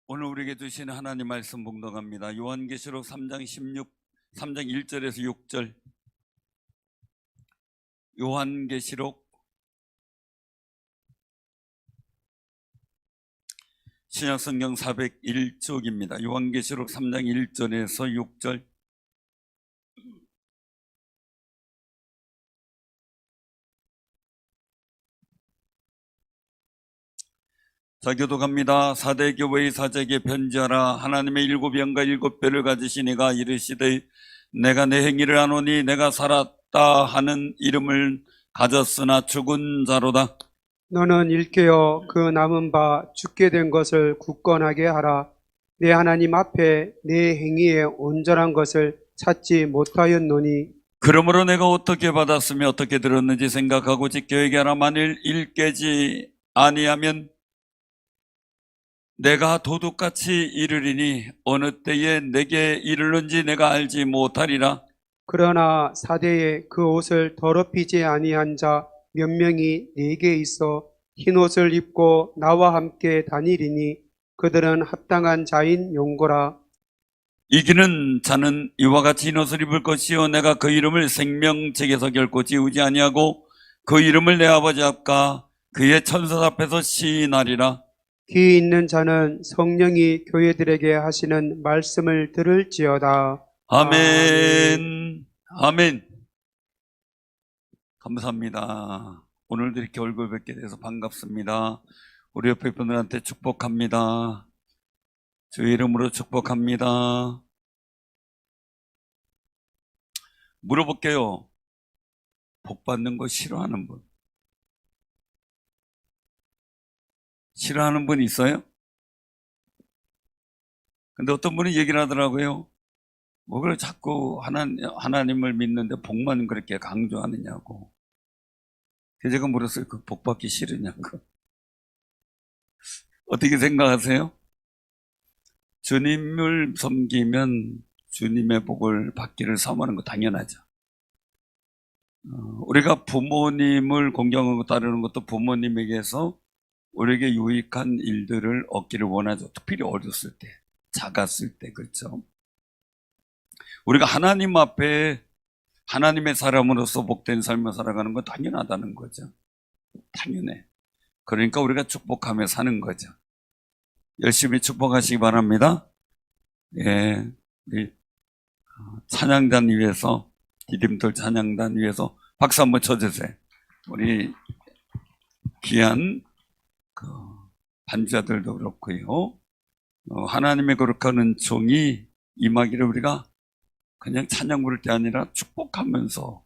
오늘 우리에게 주신 하나님 말씀 봉독합니다. 요한계시록 3장 1절에서 6절. 요한계시록 신약성경 401쪽입니다. 요한계시록 3장 1절에서 6절. 자, 교독합니다. 사대 교회의 사제에게 편지하라. 하나님의 일곱 영과 일곱 뼈를 가지신 이가 이르시되 내가 내 행위를 아노니 내가 살았다 하는 이름을 가졌으나 죽은 자로다. 너는 일깨어 그 남은 바 죽게 된 것을 굳건하게 하라. 내 하나님 앞에 내 행위의 온전한 것을 찾지 못하였노니 그러므로 내가 어떻게 받았으며 어떻게 들었는지 생각하고 지켜야게 하라. 만일 일깨지 아니하면 내가 도둑같이 이르리니 어느 때에 내게 이르는지 내가 알지 못하리라. 그러나 사대에 그 옷을 더럽히지 아니한 자 몇 명이 내게 있어 흰 옷을 입고 나와 함께 다니리니 그들은 합당한 자인 용고라. 이기는 자는 이와 같이 흰 옷을 입을 것이요 내가 그 이름을 생명책에서 결코 지우지 아니하고 그 이름을 내 아버지 앞과 그의 천사 앞에서 시인하리라. 귀 있는 자는 성령이 교회들에게 하시는 말씀을 들을지어다. 아멘. 아멘. 감사합니다. 오늘도 이렇게 얼굴 뵙게 돼서 반갑습니다. 우리 옆에 분들한테 축복합니다. 주의 이름으로 축복합니다. 물어볼게요. 복 받는 거 싫어하는 분? 싫어하는 분 있어요? 근데 어떤 분이 얘기를 하더라고요. 뭐 그래 자꾸 하나님을 믿는데 복만 그렇게 강조하느냐고. 그래서 제가 물었어요. 그 복 받기 싫으냐고. 어떻게 생각하세요? 주님을 섬기면 주님의 복을 받기를 사모하는 거 당연하죠. 우리가 부모님을 공경하고 따르는 것도 부모님에게서 우리에게 유익한 일들을 얻기를 원하죠. 특별히 어렸을 때, 작았을 때, 그렇죠? 우리가 하나님 앞에 하나님의 사람으로서 복된 삶을 살아가는 건 당연하다는 거죠. 당연해. 그러니까 우리가 축복하며 사는 거죠. 열심히 축복하시기 바랍니다. 예, 우리 찬양단 위에서, 디딤돌 찬양단 위에서 박수 한번 쳐주세요. 우리 귀한 반주자들도 그렇고요. 하나님의 거룩한 은총이 임하기를 우리가 그냥 찬양 부를 게 아니라 축복하면서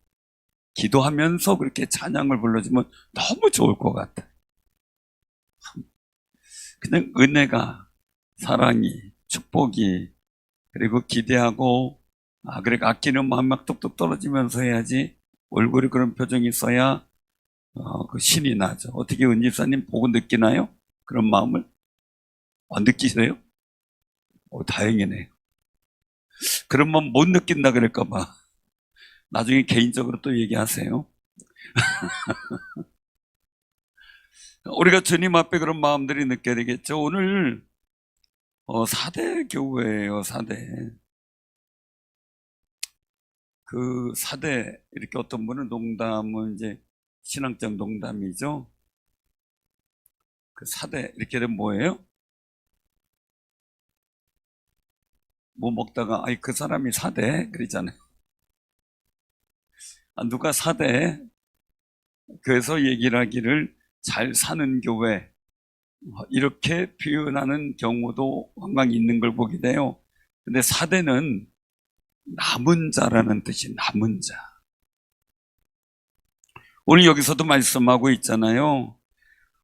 기도하면서 그렇게 찬양을 불러주면 너무 좋을 것 같아요. 그냥 은혜가, 사랑이, 축복이, 그리고 기대하고 그래 아끼는 마음 막 뚝뚝 떨어지면서 해야지. 얼굴이 그런 표정이 있어야 그 신이 나죠. 어떻게 은집사님 보고 느끼나요? 그런 마음을? 느끼세요? 다행이네요. 그러면 못 느낀다 그럴까봐 나중에 개인적으로 또 얘기하세요. 우리가 주님 앞에 그런 마음들이 느껴야 되겠죠. 오늘 4대 교회예요. 4대. 그 4대 이렇게 어떤 분은 농담은 이제 신앙적 농담이죠. 그 4대 이렇게 되면 뭐예요? 뭐 먹다가 그 사람이 4대 그러잖아요. 누가 4대 그래서 얘기를 하기를 잘 사는 교회 이렇게 표현하는 경우도 항상 있는 걸 보게 돼요. 근데 4대는 남은 자라는 뜻이 남은 자. 오늘 여기서도 말씀하고 있잖아요.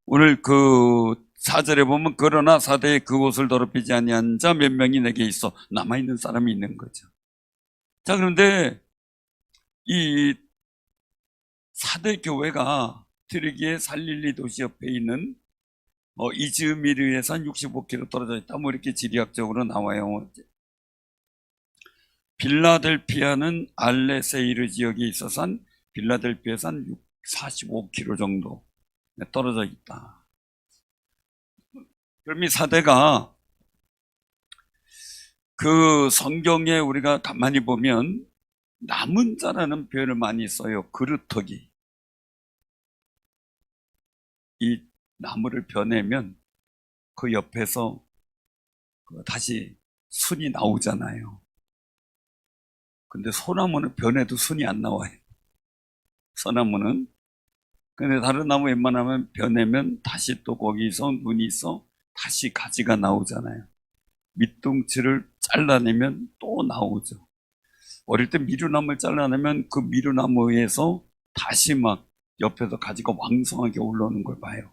오늘 그 4절에 보면 그러나 4대에 그 옷을 더럽히지 아니한 자 몇 명이 내게 있어. 남아있는 사람이 있는 거죠. 자, 그런데 이 4대 교회가 트리기의 살릴리 도시 옆에 있는 이즈미르에서 한 65km 떨어져 있다. 뭐 이렇게 지리학적으로 나와요. 빌라델피아는 알레세이르 지역에 있어서 한 빌라델피아에서 한 45km 정도 떨어져 있다. 그럼 이 4대가 그 성경에 우리가 가만히 보면 남은 자라는 표현을 많이 써요. 그루터기. 이 나무를 벼내면 그 옆에서 다시 순이 나오잖아요. 근데 소나무는 벼내도 순이 안 나와요. 소나무는. 근데 다른 나무 웬만하면 벼내면 다시 또 거기서 눈이 있어 다시 가지가 나오잖아요. 밑둥치를 잘라내면 또 나오죠. 어릴 때 미루나무를 잘라내면 그 미루나무에서 다시 막 옆에서 가지가 왕성하게 올라오는 걸 봐요.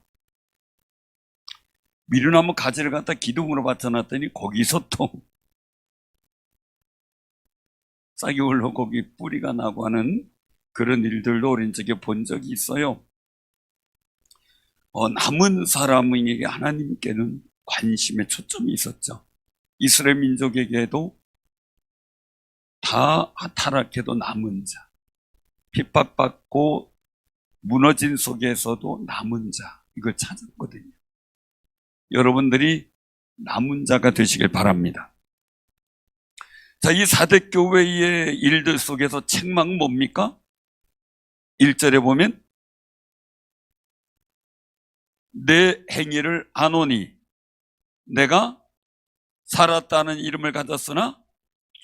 미루나무 가지를 갖다 기둥으로 받쳐놨더니 거기서 또 싹이 올라오고 거기 뿌리가 나고 하는 그런 일들도 어린 적에 본 적이 있어요. 남은 사람에게 하나님께는 관심의 초점이 있었죠. 이스라엘 민족에게도 다 타락해도 남은 자, 핍박받고 무너진 속에서도 남은 자, 이걸 찾았거든요. 여러분들이 남은 자가 되시길 바랍니다. 자, 이 4대 교회의 일들 속에서 책망 뭡니까? 1절에 보면 내 행위를 아노니 내가 살았다는 이름을 가졌으나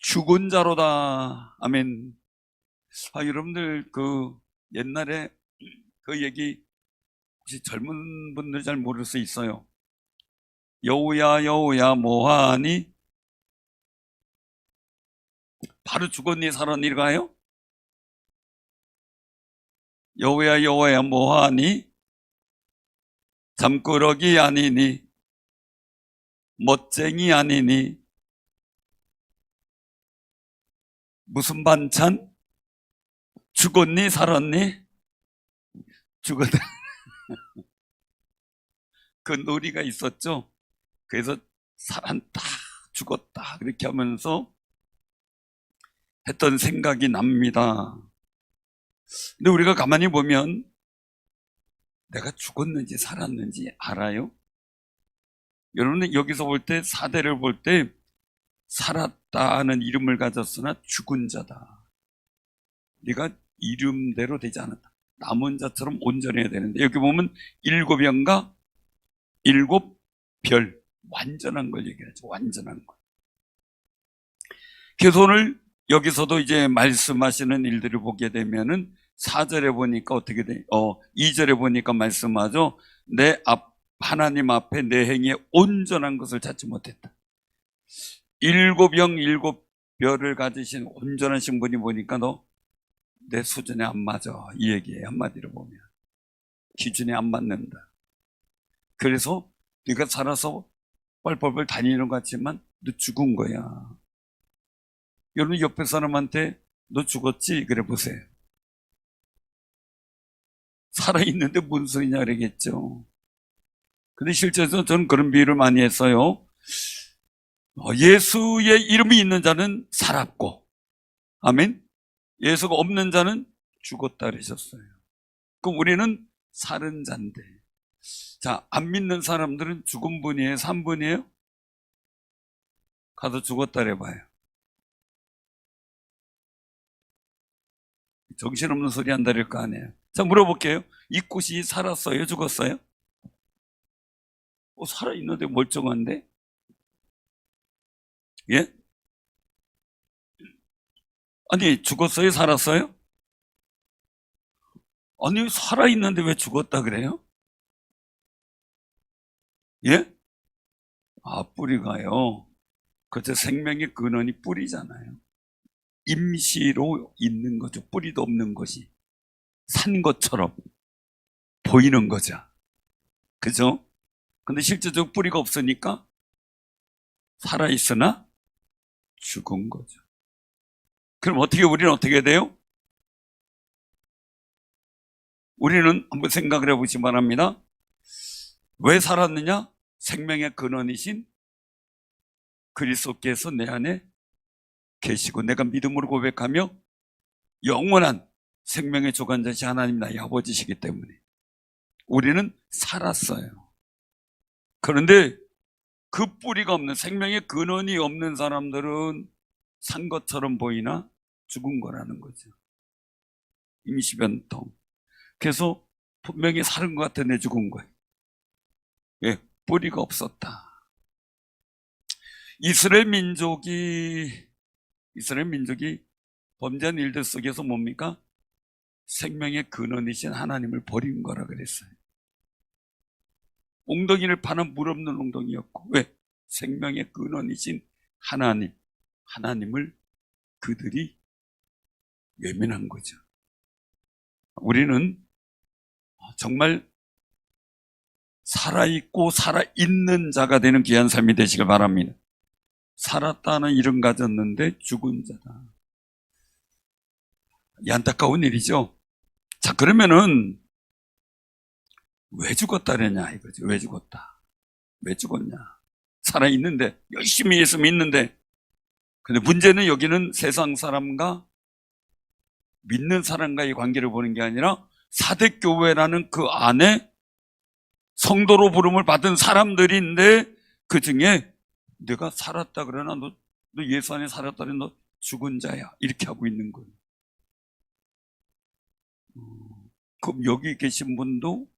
죽은 자로다. 아멘. 여러분들 그 옛날에 그 얘기 혹시 젊은 분들 잘 모를 수 있어요. 여우야 여우야 뭐하니? 바로 죽었니 살았니 가요? 여우야 여우야 뭐하니? 잠꾸러기 아니니? 멋쟁이 아니니? 무슨 반찬? 죽었니 살았니? 죽었다. 그 놀이가 있었죠. 그래서 살았다 죽었다 그렇게 하면서 했던 생각이 납니다. 근데 우리가 가만히 보면 내가 죽었는지 살았는지 알아요? 여러분 여기서 볼 때 4대를 볼 때 살았다는 이름을 가졌으나 죽은 자다. 네가 이름대로 되지 않았다. 남은 자처럼 온전해야 되는데 여기 보면 7영과 7별 완전한 걸 얘기하죠. 완전한 걸. 그래서 오늘 여기서도 이제 말씀하시는 일들을 보게 되면은 4절에 보니까 어떻게 돼? 2절에 보니까 말씀하죠. 하나님 앞에 내 행위에 온전한 것을 찾지 못했다. 7영 7별을 가지신 온전하신 분이 보니까 너 내 수준에 안 맞아. 이 얘기예요. 한마디로 보면. 기준에 안 맞는다. 그래서 네가 살아서 뻘뻘뻘 다니는 것 같지만 너 죽은 거야. 여러분 옆에 사람한테 너 죽었지? 그래 보세요. 살아있는데 뭔 소리냐 그러겠죠. 근데 실제로 저는 그런 비유를 많이 했어요. 예수의 이름이 있는 자는 살았고, 아멘. 예수가 없는 자는 죽었다 그러셨어요. 그럼 우리는 살은 자인데, 자, 안 믿는 사람들은 죽은 분이에요? 산 분이에요? 가서 죽었다 그래봐요. 정신없는 소리 한다 그럴 거 아니에요. 자, 물어볼게요. 이 꽃이 살았어요? 죽었어요? 살아있는데 멀쩡한데? 예? 아니, 죽었어요? 살았어요? 아니, 살아있는데 왜 죽었다 그래요? 예? 뿌리가요. 그저 생명의 근원이 뿌리잖아요. 임시로 있는 거죠. 뿌리도 없는 것이. 산 것처럼 보이는 거죠. 그죠? 근데 실제적으로 뿌리가 없으니까 살아있으나 죽은 거죠. 그럼 우리는 어떻게 돼요? 우리는 한번 생각을 해보시기 바랍니다. 왜 살았느냐? 생명의 근원이신 그리스도께서 내 안에 계시고 내가 믿음으로 고백하며 영원한 생명의 주관자신 하나님 나의 아버지시기 때문에 우리는 살았어요. 그런데 그 뿌리가 없는, 생명의 근원이 없는 사람들은 산 것처럼 보이나 죽은 거라는 거죠. 임시변통. 그래서 분명히 살은 것 같은데 죽은 거예요. 예, 뿌리가 없었다. 이스라엘 민족이 범죄한 일들 속에서 뭡니까? 생명의 근원이신 하나님을 버린 거라 그랬어요. 엉덩이를 파는 물 없는 엉덩이였고, 왜? 생명의 근원이신 하나님을 그들이 외면한 거죠. 우리는 정말 살아있고 살아있는 자가 되는 귀한 삶이 되시길 바랍니다. 살았다는 이름 가졌는데 죽은 자다. 이 안타까운 일이죠. 자, 그러면은 왜 죽었다느냐 이거죠. 왜 죽었다? 왜 죽었냐? 살아있는데, 열심히 예수 믿는데. 근데 문제는 여기는 세상 사람과 믿는 사람과의 관계를 보는 게 아니라 사대교회라는 그 안에 성도로 부름을 받은 사람들인데, 그 중에 내가 살았다 그러나 너 예수 안에 살았다 그러나 너 죽은 자야, 이렇게 하고 있는 거예요. 그럼 여기 계신 분도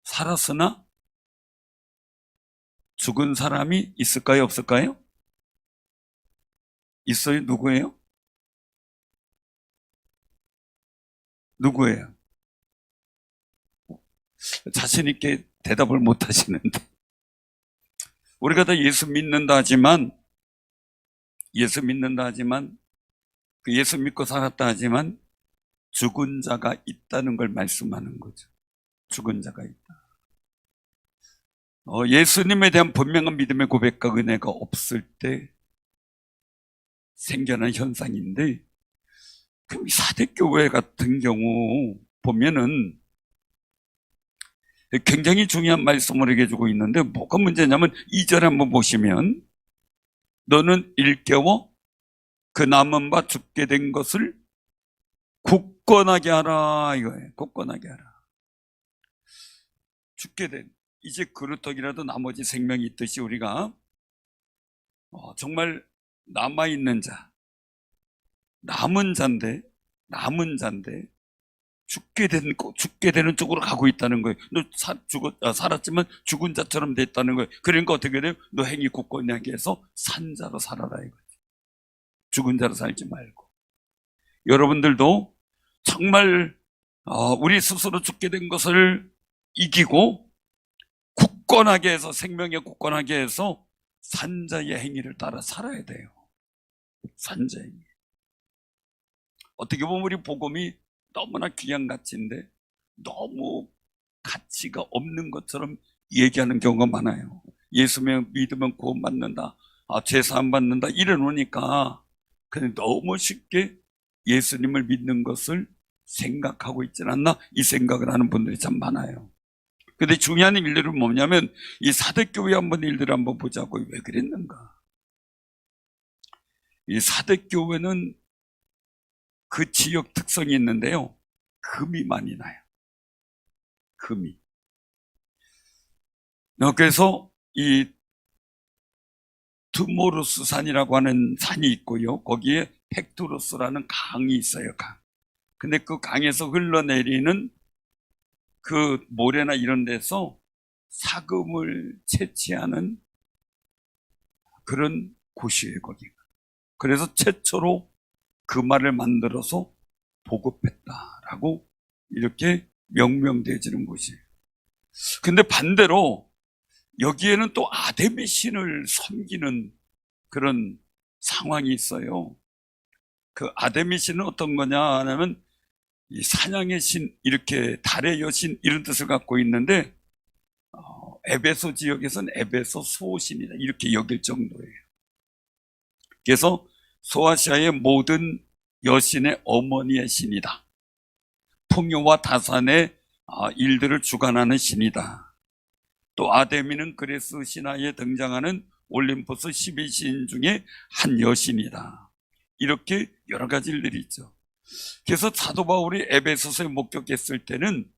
살았으나 죽은 사람이 있을까요, 없을까요? 있어요? 누구예요? 누구예요? 자신 있게 대답을 못 하시는데. 우리가 다 예수 믿는다 하지만 그 예수 믿고 살았다 하지만 죽은 자가 있다는 걸 말씀하는 거죠. 죽은 자가 있다. 예수님에 대한 분명한 믿음의 고백과 은혜가 없을 때 생겨난 현상인데, 그럼 이 사대교회 같은 경우 보면은 굉장히 중요한 말씀을 해주고 있는데, 뭐가 문제냐면 2절에 한번 보시면, 너는 일깨워 그 남은 바 죽게 된 것을 굳건하게 하라, 이거예요. 굳건하게 하라. 죽게 된, 이제 그루터기라도 나머지 생명이 있듯이 우리가 정말 남아있는 자, 남은 자인데 죽게 되는 쪽으로 가고 있다는 거예요. 너 살았지만 죽은 자처럼 됐다는 거예요. 그러니까 어떻게 돼요? 너 행위 굳건하게 해서 산 자로 살아라, 이거지. 죽은 자로 살지 말고. 여러분들도 정말 우리 스스로 죽게 된 것을 이기고 굳건하게 해서, 생명에 굳건하게 해서 산자의 행위를 따라 살아야 돼요. 산자의 행위. 어떻게 보면 우리 복음이 너무나 귀한 가치인데 너무 가치가 없는 것처럼 얘기하는 경우가 많아요. 예수 믿으면 구원받는다, 죄사함 받는다, 이래놓으니까 그냥 너무 쉽게 예수님을 믿는 것을 생각하고 있지 않나, 이 생각을 하는 분들이 참 많아요. 근데 중요한 일들은 뭐냐면, 이 사대교회 일들을 한번 보자고. 왜 그랬는가? 이 사대교회는 그 지역 특성이 있는데요, 금이 많이 나요. 금이. 그래서 이 투모루스 산이라고 하는 산이 있고요, 거기에 팩투루스라는 강이 있어요. 강. 근데 그 강에서 흘러내리는 그 모래나 이런 데서 사금을 채취하는 그런 곳이에요, 거기가. 그래서 최초로 금화를 만들어서 보급했다라고 이렇게 명명되어지는 곳이에요. 근데 반대로 여기에는 또 아데미 신을 섬기는 그런 상황이 있어요. 그 아데미 신은 어떤 거냐 하면, 이 사냥의 신, 이렇게 달의 여신, 이런 뜻을 갖고 있는데, 에베소 지역에서는 에베소 수호신이다, 이렇게 여길 정도예요. 그래서 소아시아의 모든 여신의 어머니의 신이다. 풍요와 다산의 일들을 주관하는 신이다. 또 아데미는 그리스 신화에 등장하는 올림푸스 12신 중에 한 여신이다. 이렇게 여러 가지 일들이 있죠. 그래서 사도 바울이 에베소서에 목격했을 때는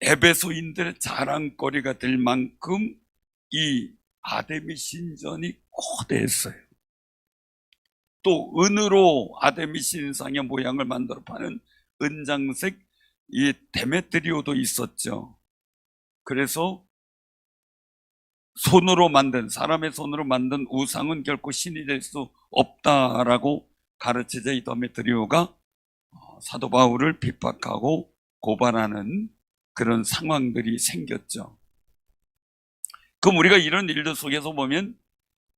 에베소인들의 자랑거리가 될 만큼 이 아데미 신전이 거대했어요. 또 은으로 아데미 신상의 모양을 만들어 파는 은장색 이 데메트리오도 있었죠. 그래서 사람의 손으로 만든 우상은 결코 신이 될 수 없다라고 가르치자 이 데메트리오가 사도 바울을 핍박하고 고발하는 그런 상황들이 생겼죠. 그럼 우리가 이런 일들 속에서 보면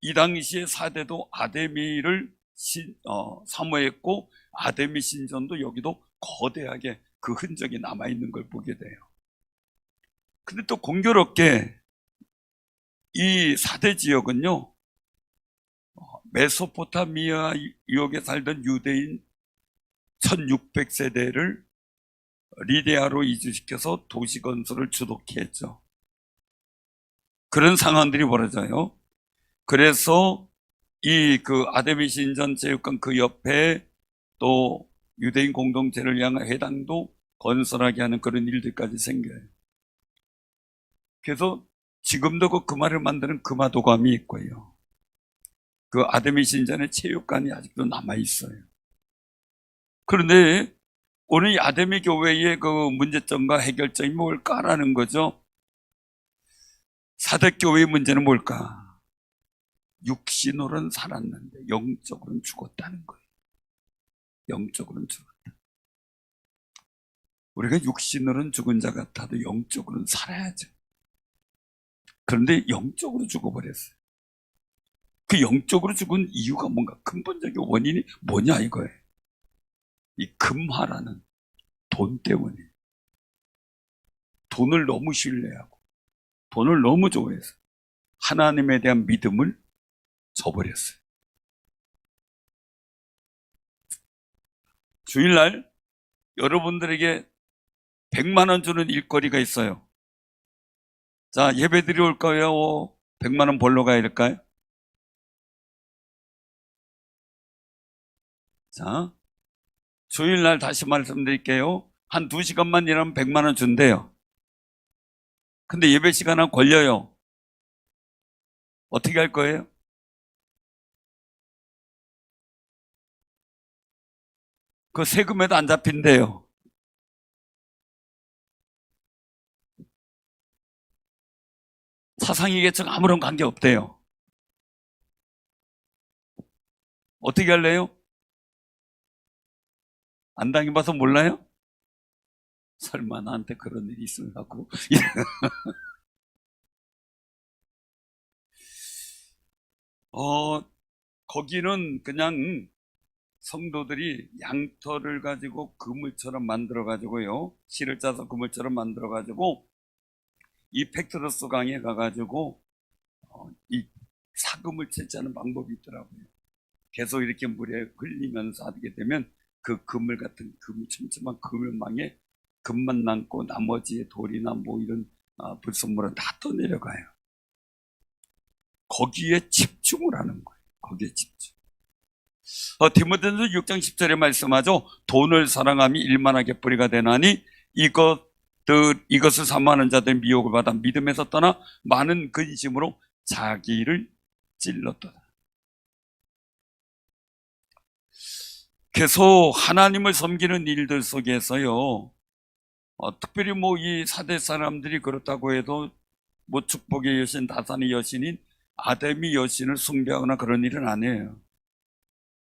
이 당시의 사대도 아데미를 사모했고 아데미 신전도 여기도 거대하게 그 흔적이 남아있는 걸 보게 돼요. 근데 또 공교롭게 이 사대 지역은요, 메소포타미아 유역에 살던 유대인 1600세대를 리디아로 이주시켜서 도시 건설을 주도케 했죠. 그런 상황들이 벌어져요. 그래서 그 아데미 신전 체육관 그 옆에 또 유대인 공동체를 향한 회당도 건설하게 하는 그런 일들까지 생겨요. 그래서 지금도 그 금화를 만드는 금화도감이 있고요. 그 아데미 신전의 체육관이 아직도 남아있어요. 그런데 오늘 이 아데미 교회의 그 문제점과 해결점이 뭘까라는 거죠. 사대 교회의 문제는 뭘까? 육신으로는 살았는데 영적으로는 죽었다는 거예요. 영적으로는 죽었다. 우리가 육신으로는 죽은 자 같아도 영적으로는 살아야죠. 그런데 영적으로 죽어버렸어요. 그 영적으로 죽은 이유가 뭔가 근본적인 원인이 뭐냐 이거예요. 이 금화라는 돈 때문에. 돈을 너무 신뢰하고 돈을 너무 좋아해서 하나님에 대한 믿음을 저버렸어요. 주일날 여러분들에게 100만 원 주는 일거리가 있어요. 자, 예배 드리러 올까요? 100만 원 벌러 가야 될까요? 자, 주일날 다시 말씀드릴게요. 한 2시간만 일하면 100만 원 준대요. 근데 예배 시간은 걸려요. 어떻게 할 거예요? 그 세금에도 안 잡힌대요. 사상이계층 아무런 관계 없대요. 어떻게 할래요? 안 당해봐서 몰라요? 설마 나한테 그런 일이 있으려고? 거기는 그냥 성도들이 양털을 가지고 그물처럼 만들어 가지고요, 실을 짜서 그물처럼 만들어 가지고 이 팩트러스 강에 가가지고 이 사금을 채취하는 방법이 있더라고요. 계속 이렇게 물에 흘리면서 하게 되면 그 그물 같은 촘촘한 그물망에 금만 남고 나머지의 돌이나 뭐 이런 불순물은 다 떠내려가요. 거기에 집중을 하는 거예요. 거기에 집중. 디모데전서 6장 10절에 말씀하죠. 돈을 사랑함이 일만하게 뿌리가 되나니 이것을 사모하는 자들 미혹을 받아 믿음에서 떠나 많은 근심으로 자기를 찔렀더라. 계속 하나님을 섬기는 일들 속에서요, 특별히 뭐 이 사대 사람들이 그렇다고 해도 뭐 축복의 여신, 다산의 여신인 아데미 여신을 숭배하거나 그런 일은 안 해요.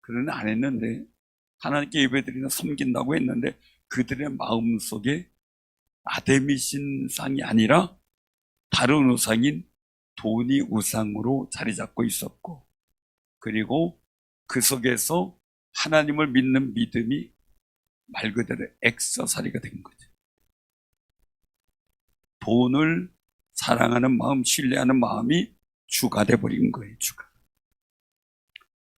그런 안 했는데, 하나님께 예배드리나 섬긴다고 했는데 그들의 마음속에 아데미 신상이 아니라 다른 우상인 돈이 우상으로 자리 잡고 있었고, 그리고 그 속에서 하나님을 믿는 믿음이 말 그대로 액서사리가 된 거죠. 돈을 사랑하는 마음, 신뢰하는 마음이 주가 돼버린 거예요. 주가.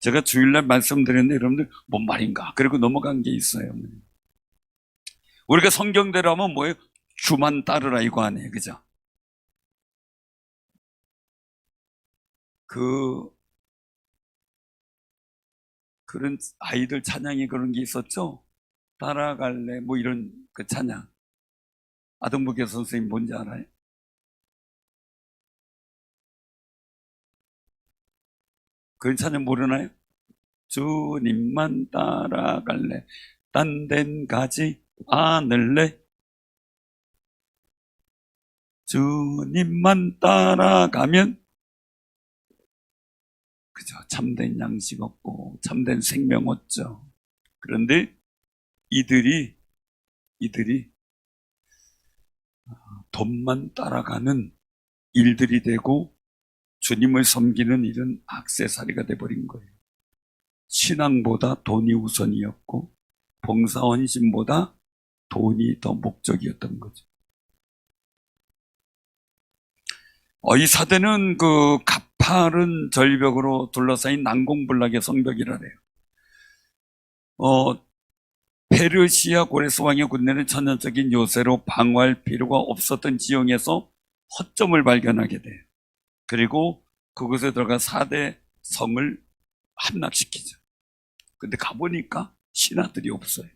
제가 주일날 말씀드렸는데 여러분들 뭔 말인가? 그리고 넘어간 게 있어요. 우리가 성경대로 하면 뭐예요? 주만 따르라 이거 아니에요. 그죠? 그런 아이들 찬양이 그런 게 있었죠? 따라갈래 뭐 이런 그 찬양. 아동부교 선생님 뭔지 알아요? 그건 전혀 모르나요? 주님만 따라갈래, 딴 데는 가지 않을래. 주님만 따라가면, 그죠, 참된 양식 얻고 참된 생명 얻죠. 그런데 이들이 돈만 따라가는 일들이 되고 주님을 섬기는 일은 악세사리가 돼버린 거예요. 신앙보다 돈이 우선이었고 봉사헌신보다 돈이 더 목적이었던 거죠. 이 사대는 그 가파른 절벽으로 둘러싸인 난공불락의 성벽이라 해요. 페르시아 고레스 왕의 군대는 천연적인 요새로 방어할 필요가 없었던 지형에서 허점을 발견하게 돼요. 그리고 그곳에 들어가 4대 성을 함락시키죠. 근데 가보니까 신하들이 없어요.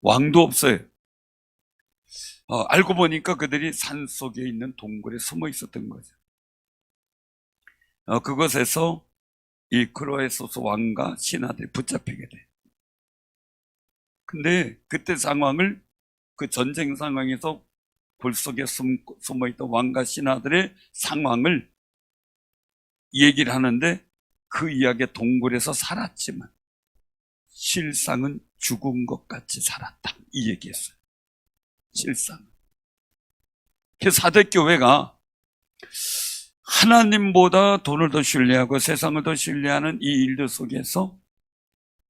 왕도 없어요. 알고 보니까 그들이 산속에 있는 동굴에 숨어 있었던 거죠. 그곳에서 이 크로에소스 왕과 신하들이 붙잡히게 돼요. 근데 그때 상황을, 그 전쟁 상황에서 굴 속에 숨어있던 왕과 신하들의 상황을 얘기를 하는데, 그 이야기의 동굴에서 살았지만 실상은 죽은 것 같이 살았다, 이 얘기했어요. 실상. 그래서 4대 교회가 하나님보다 돈을 더 신뢰하고 세상을 더 신뢰하는 이 일들 속에서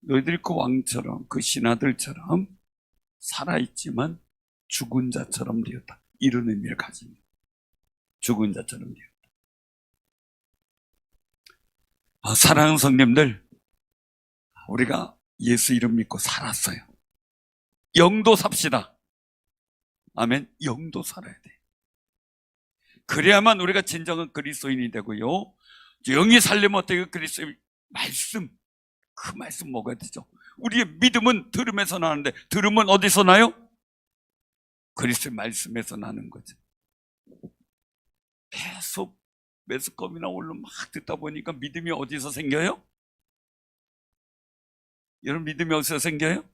너희들이 그 왕처럼, 그 신하들처럼 살아있지만 죽은 자처럼 되었다, 이런 의미를 가집니다. 죽은 자처럼 되었다. 사랑하는 성님들, 우리가 예수 이름 믿고 살았어요. 영도 삽시다. 아멘. 영도 살아야 돼. 그래야만 우리가 진정한 그리스도인이 되고요. 영이 살려면 어떻게 그리스도의 말씀, 그 말씀 먹어야 되죠. 우리의 믿음은 들음에서 나는데 들음은 어디서 나요? 그리스도의 말씀에서 나는 거죠. 계속 매스컴이나 올로 막 듣다 보니까 믿음이 어디서 생겨요? 여러분, 믿음이 어디서 생겨요?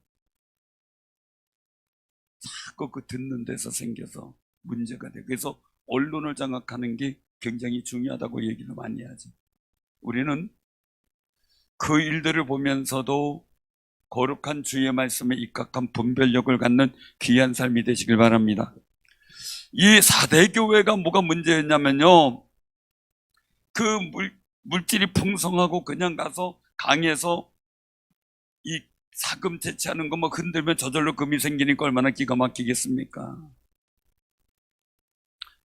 자꾸 그 듣는 데서 생겨서 문제가 돼. 그래서 언론을 장악하는 게 굉장히 중요하다고 얘기를 많이 하죠. 우리는 그 일들을 보면서도 거룩한 주의 말씀에 입각한 분별력을 갖는 귀한 삶이 되시길 바랍니다. 이 4대 교회가 뭐가 문제였냐면요, 그 물질이 풍성하고 그냥 가서 강에서 이 사금 채취하는 거 뭐 흔들면 저절로 금이 생기니까 얼마나 기가 막히겠습니까?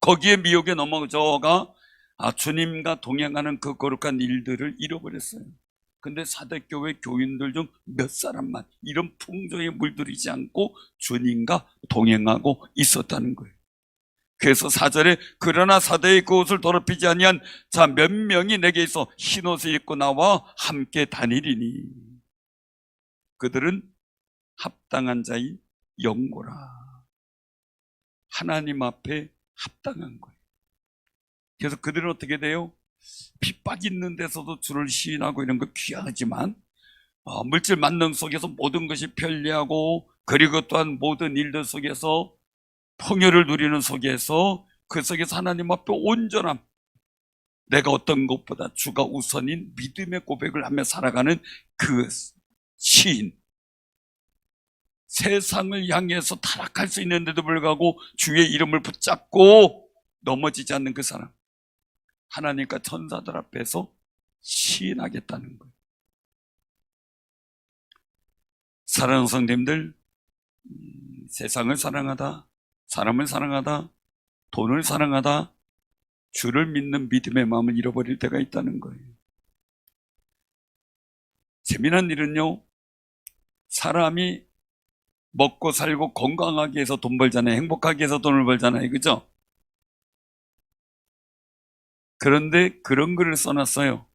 거기에 미혹에 넘어져가 주님과 동행하는 그 거룩한 일들을 잃어버렸어요. 근데 4대 교회 교인들 중 몇 사람만 이런 풍조에 물들이지 않고 주님과 동행하고 있었다는 거예요. 그래서 4절에 그러나 4대의 그 옷을 더럽히지 아니한 자 몇 명이 내게 있어 흰옷을 입고 나와 함께 다니리니 그들은 합당한 자인 영고라. 하나님 앞에 합당한 거예요. 그래서 그들은 어떻게 돼요? 핍박 있는 데서도 주를 시인하고 이런 거 귀하지만 물질 만능 속에서 모든 것이 편리하고, 그리고 또한 모든 일들 속에서 풍요를 누리는 속에서 그 속에서 하나님 앞에 온전함, 내가 어떤 것보다 주가 우선인 믿음의 고백을 하며 살아가는 그 시인, 세상을 향해서 타락할 수 있는데도 불구하고 주의 이름을 붙잡고 넘어지지 않는 그 사람, 하나님과 천사들 앞에서 시인하겠다는 거예요. 사랑하는 성도님들, 세상을 사랑하다, 사람을 사랑하다, 돈을 사랑하다 주를 믿는 믿음의 마음을 잃어버릴 때가 있다는 거예요. 재미난 일은요, 사람이 먹고 살고 건강하게 해서 돈 벌잖아요. 행복하게 해서 돈을 벌잖아요. 그죠? 그런데 그런 글을 써놨어요.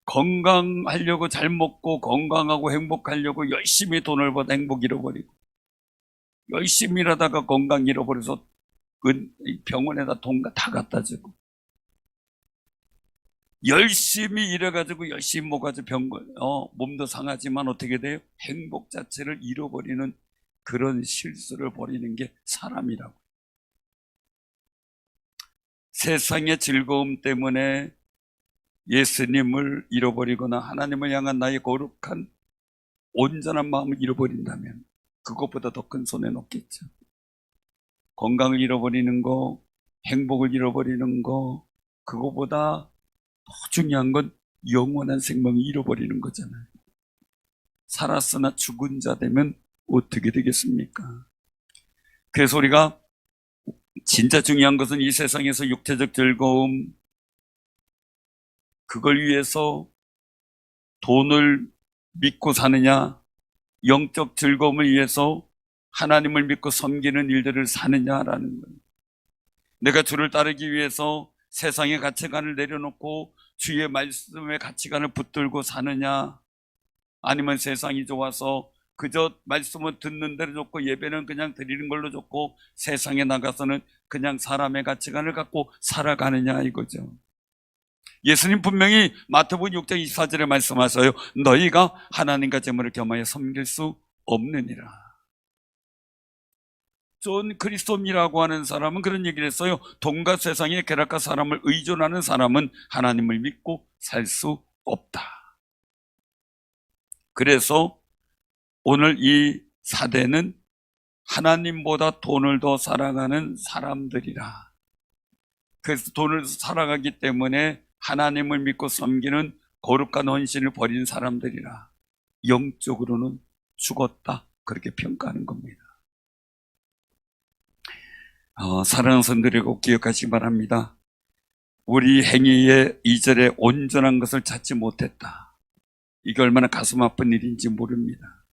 건강하려고 잘 먹고 건강하고 행복하려고 열심히 돈을 벌다 행복 잃어버리고, 열심히 일하다가 건강 잃어버려서 병원에다 돈 다 갖다 주고, 열심히 일해가지고 열심히 먹어가지고 몸도 상하지만 어떻게 돼요? 행복 자체를 잃어버리는 그런 실수를 벌이는 게 사람이라고. 세상의 즐거움 때문에 예수님을 잃어버리거나 하나님을 향한 나의 거룩한 온전한 마음을 잃어버린다면 그것보다 더 큰 손해는 없겠죠. 건강을 잃어버리는 거, 행복을 잃어버리는 거, 그거보다 더 중요한 건 영원한 생명을 잃어버리는 거잖아요. 살았으나 죽은 자 되면 어떻게 되겠습니까? 그래서 우리가 진짜 중요한 것은 이 세상에서 육체적 즐거움, 그걸 위해서 돈을 믿고 사느냐, 영적 즐거움을 위해서 하나님을 믿고 섬기는 일들을 사느냐라는 거예요. 내가 주를 따르기 위해서 세상의 가치관을 내려놓고 주의 말씀의 가치관을 붙들고 사느냐, 아니면 세상이 좋아서 그저 말씀을 듣는 대로 좋고 예배는 그냥 드리는 걸로 좋고 세상에 나가서는 그냥 사람의 가치관을 갖고 살아가느냐 이거죠. 예수님 분명히 마태복음 6장 24절에 말씀하셔요. 너희가 하나님과 재물을 겸하여 섬길 수 없느니라. 존 크리스톰이라고 하는 사람은 그런 얘기를 했어요. 돈과 세상의 쾌락과 사람을 의존하는 사람은 하나님을 믿고 살 수 없다. 그래서 오늘 이 사대는 하나님보다 돈을 더 사랑하는 사람들이라. 그래서 돈을 사랑하기 때문에 하나님을 믿고 섬기는 거룩한 헌신을 벌인 사람들이라. 영적으로는 죽었다. 그렇게 평가하는 겁니다. 사랑하는 성도들 꼭 기억하시기 바랍니다. 우리 행위의 2절에 온전한 것을 찾지 못했다. 이게 얼마나 가슴 아픈 일인지 모릅니다.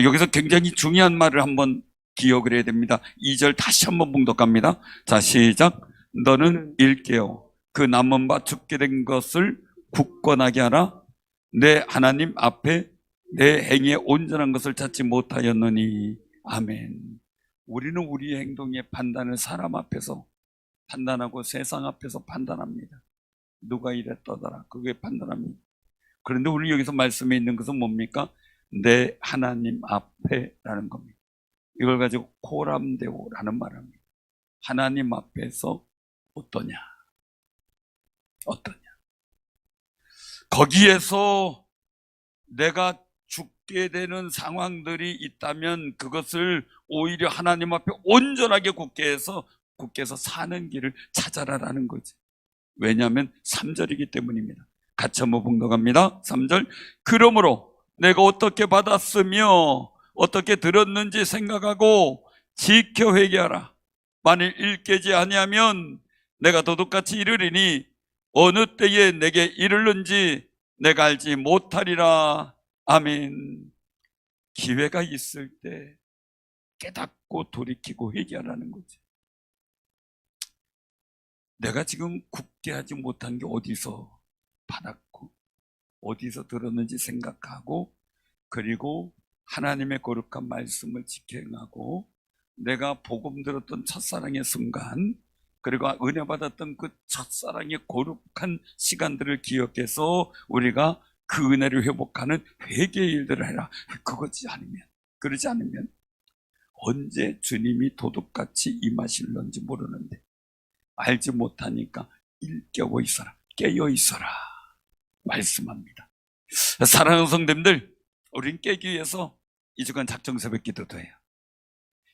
여기서 굉장히 중요한 말을 한번 기억을 해야 됩니다. 2절 다시 한번 봉독합니다. 자, 시작. 너는 일깨어 그 남은 바 죽게 된 것을 굳건하게 하라. 내 하나님 앞에 내 행위에 온전한 것을 찾지 못하였느니. 아멘. 우리는 우리의 행동의 판단을 사람 앞에서 판단하고 세상 앞에서 판단합니다. 누가 이랬더더라 그게 판단합니다. 그런데 우리 여기서 말씀에 있는 것은 뭡니까? 내 하나님 앞에라는 겁니다. 이걸 가지고 코람데오라는 말합니다. 하나님 앞에서 어떠냐? 거기에서 내가 죽게 되는 상황들이 있다면 그것을 오히려 하나님 앞에 온전하게 굳게 해서 사는 길을 찾아라라는 거지. 왜냐하면 3절이기 때문입니다. 같이 한번 봉독합니다. 3절. 그러므로 내가 어떻게 받았으며 어떻게 들었는지 생각하고 지켜 회개하라. 만일 일깨지 아니하면 내가 도둑같이 이르리니 어느 때에 내게 이르는지 내가 알지 못하리라. 아멘. 기회가 있을 때 깨닫고 돌이키고 회개하라는 거지. 내가 지금 굳게 하지 못한 게 어디서 받았고 어디서 들었는지 생각하고, 그리고 하나님의 거룩한 말씀을 지켜행하고 내가 복음 들었던 첫사랑의 순간, 그리고 은혜 받았던 그 첫사랑의 거룩한 시간들을 기억해서 우리가 그 은혜를 회복하는 회개의 일들을 해라. 그러지 않으면 언제 주님이 도둑같이 임하실런지 모르는데 알지 못하니까 일깨워 있어라, 깨어 있어라 말씀합니다. 사랑하는 성도님들, 우린 깨기 위해서 이 주간 작정 새벽 기도도 해요.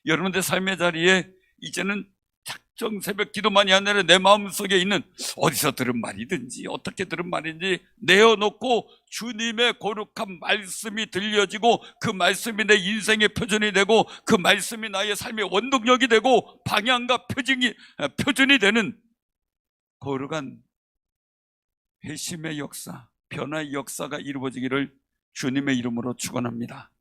여러분들 삶의 자리에 이제는 작정 새벽 기도만이 아니라 내 마음속에 있는 어디서 들은 말이든지 어떻게 들은 말인지 내어놓고 주님의 거룩한 말씀이 들려지고 그 말씀이 내 인생의 표준이 되고 그 말씀이 나의 삶의 원동력이 되고 방향과 표준이 되는 거룩한 회심의 역사, 변화의 역사가 이루어지기를 주님의 이름으로 축원합니다.